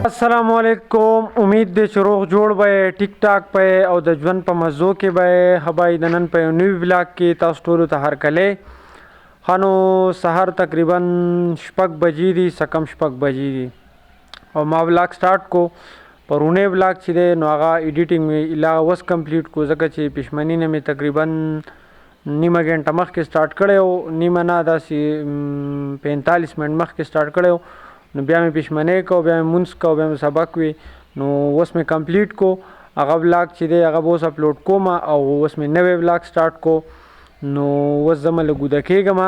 السلام علیکم. امید دی چې روغ جوړ به ټیک ټاک په او د ژوند په مزو کې به هبای د نن په یو نوي بلاګ کې تاسو ټولو ته هرکلی خانو سهار تقریبا 6 بجې دي سکم 6 بجې دي او ما بلاګ سٹارټ کو پرونه بلاګ چې دی نو هغه ایډیټینګ مې لا اوس کمپلیټ کو ځکه چې پښمنی نه مې تقریبا نیمه غنټه مخکې سٹارټ کړی نیمه نه داسې 45 منټ مخکې سٹارټ کړی نو بیا مې پښمنۍ کو بیا مې مونځ کو بیا مې سبق وي نو اوس مې کمپلیټ کو هغه بلاګ چې دی هغه به اوس اپلوډ کوم او اوس مې نوی بلاګ سٹارټ کو نو اوس زه مله ګوده کېږم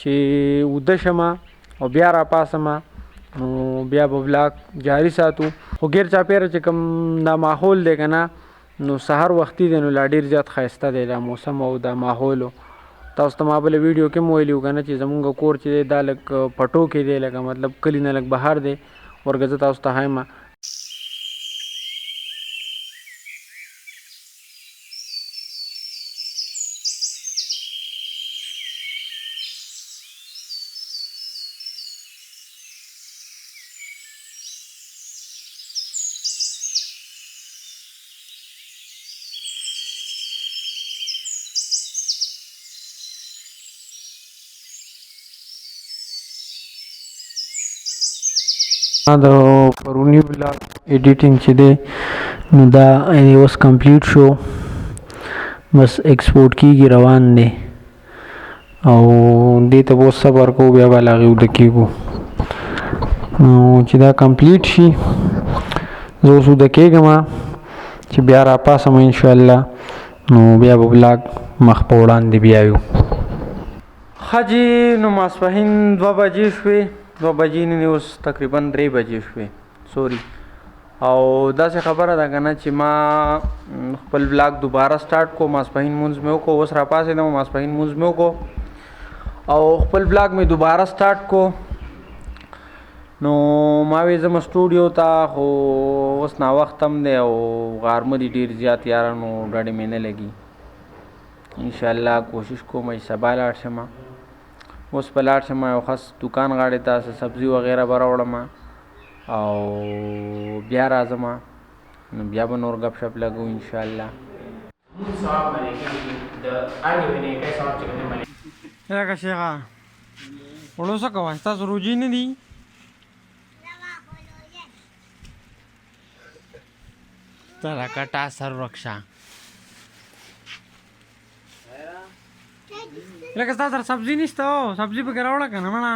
چې وده شم او بیا راپاسم نو بیا به بلاګ جاري ساتو خو ګیر چاپېره چې کوم دا ماحول دی که نه نو سهار وختي دی نو لا ډېر زیات ښایسته دی دا موسم او دا ماحولو تاسو ته ما بله ویډیو کې مو ویلي وو که نه چې زمونږ کور چې دی دا لږ پټو کې دی لکه مطلب کلي نه لږ بهر دی ورګه زه تاسو ته ښایم د پرونی بلاګ ایډیټینګ چې دی نو دا اوس کمپلیټ شو بس ایکسپورټ کیږي روان دی او دې ته به اوس صبر کوو بیا به له هغې وده کېږو نو چې دا کمپلیټ شي زه اوس وده کېږم چې بیا راپاسم انشاءالله نو بیا به بلاګ مخ په وړاندې بیا یو ښه جي نو ماسپښین 2 بجې شوې 2 بجې نه اوس تقریبا 3 بجې شوې سوري او داسې خبره ده که نه چې ما خپل بلاګ دوباره سټارټ کو ماسپښین مونځ مې وکړو اوس راپاڅېدم ماسپښین مونځ مې وکړو او خپل بلاګ مې دوباره سټارټ کو نو ما وی ځم سټوډیو ته خو اوس ناوخت هم دی او غرمه دي ډېر زیات یارانو ډډې مې نه لګي انشاءالله کوشش کوم چې سبا لاړ شم اوس په لاړ شم یو خاص دوکان غاړې ته سبزي وغیره به راوړم او بیا راځم نو بیا به نور ګپ شپ لګو انشاءالله لکه شیخه وړو څه کوه ستاسو روجې نه دي ته لکه ټاسر رکشه لکه ستا سره سبزي نشته او سبزي پکې راوړه که نه مړه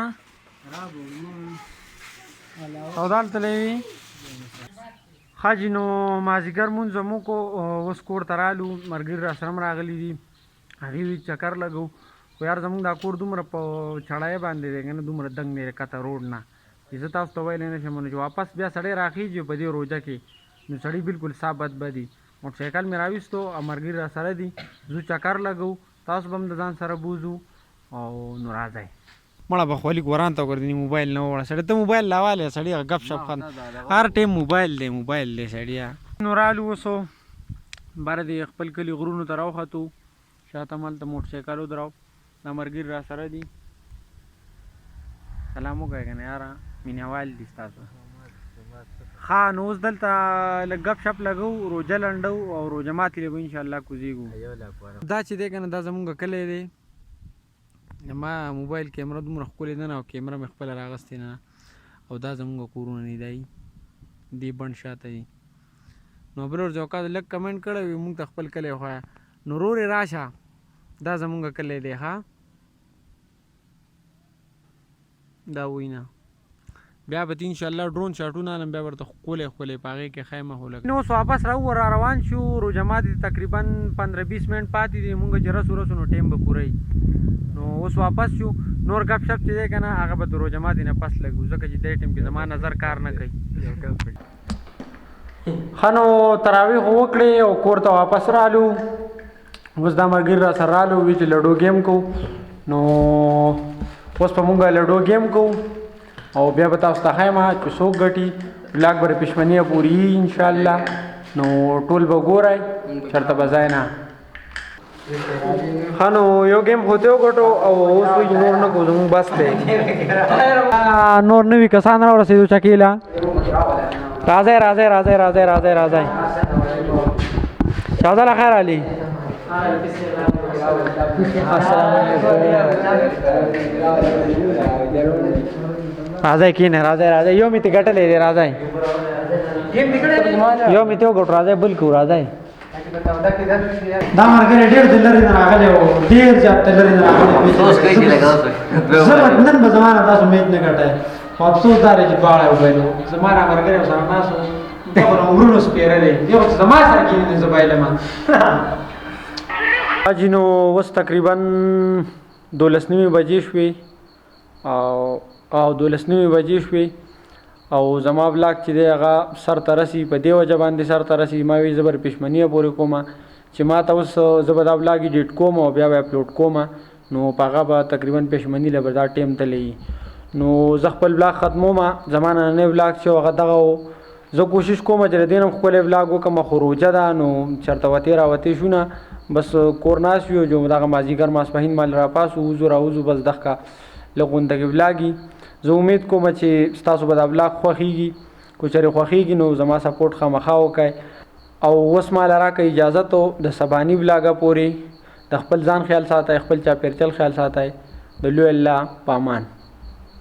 سودا هلته وي ښه جي نو مازدیګر مونځ به مو وکړو اوس کور ته رالو ملګري راسره هم راغلي دي هغې وي چکر لګو خو یار زمونږ دا کور دومره په چړای باندې دی که نه دومره دنګ دی کته روډ نه چې زه تاسو ته ویلی نه شم نو چې واپس بیا سړی راخېږي په دې روژه کې نو سړي بالکل صاف بد بدي موټرسایکل مې راویستو او ملګري راسره دي زو چکر لګو تاسو به هم د ځان سره بوزو او نو راځئ مړه به خو لیک وران ته وګورې موبایل نه وړه سړی ته موبایل لاوالی سړي هغه ګپ شپ خان هر ټایم موبایل دی سړیه نو رالو اوسو باره د خپل کلي غرونو ته راوختو شاته مالته موټرسایکلو ته راو دا ملګري راسره دي سلام وکړئ که نه یاره مینهوال دي ستاسو ښه نو اوس دلته لږ ګپ شپ لګو روژه لنډو او روژه ماتې لګو انشاءالله کوزیږو دا چې دی که نه دا زمونږ کلی دی ما موبایل کیمره دومره ښکلې ده نه او کیمره مې خپله راغستې نه او دا زمونږ کورونه نه دی دې بڼ شاته دي نو بل ورځ اوقات لږ کمنټ کړی وي مونږ ته خپل کلی وښایه نو رورې راشه دا زمونږ کلی دی ښه دا وینه بیا به انشاءالله ډرون شاټونه الم بیا ورته ښکلی ښکلی په هغې کې ښیم خو لږ نو اوس واپس را روان شو روژه ماتې تقریبا 15-20 منټ پاتې دي مونږ چې رسو نو ټایم به پوره وي نو اوس واپس شو نور ګپ شپ چې دی که نه هغه به د روژه ماتې نه پس لګو ځکه چې دې ټایم کې زما نظر کار نه کوي ښه نو تراویح خو وکړې او کور ته واپس رالو اوس دا ملګري راسره رالو وي چې لډو گیم کوو نو اوس په مونږ لډو گیم کوو او بیا به تاسو ته ښایم چې څوک ګټي بلاګ به پښمنۍ پورې وي انشاءالله نو ټول به ګورئ چېرته به ځای نه ښه نو یو ګیم خو ته وګټو او اوس وایي نور نه کوو زموږ بس دی نور نوي کسان راورسېدو چکې له راځي راځي راځي راځي راځي راځي شاهزاده خیر علي راځي کینه راځي راځي یو میته ګټلې دی راځي یو میته وګټ راځي بل کو راځي دا مرګ ډېر دلري نه راغلی او ډېر ځات دلري نه راغلی افسوس کوي چې لګاو زه نن به زمانه تاسو میت نه ګټای خو افسوس دا چې باړې وبایلو زماره مرګ سره ناسو دا ورونو سپیرلې یو چې زما سره کې نه زبایله ما اجینو وس تقریبا 12:30 بجې شوې او 12:30 بجې شوې او زما بلاګ چې دی هغه سر ته رسي په دې وجه باندې سر ته رسي ما وی زبر پښمنیه پورې کومه چې ما ته اوس زه به دا بلاګ ایډیټ کوم او بیا به اپلوډ کوم نو په هغه به تقریبا پښمني له به دا ټیم تللی نو زه خپل بلاګ ختموم زمانه نه بلاګ چې هغه دغه زه کوشش کوم چې دینم خپل بلاګ وکم خروجه ده نو چرته وتی راوتی شونه بس کورناس یو جو دغه مازیګر ماسپهین مال را پاسو وزو راوزو بس دغه لغوندګ بلاګي زه امید کوم چې تاسو به دا بلاګ خوښیږي کو چېرې خوښیږي نو زما سپورټ خامخا وکړئ او اوس ما لراکه اجازه ته د سباني بلاګه پورې د خپل ځان خیال ساتئ خپل چاپېرچل خیال ساتئ د لوی الله پامان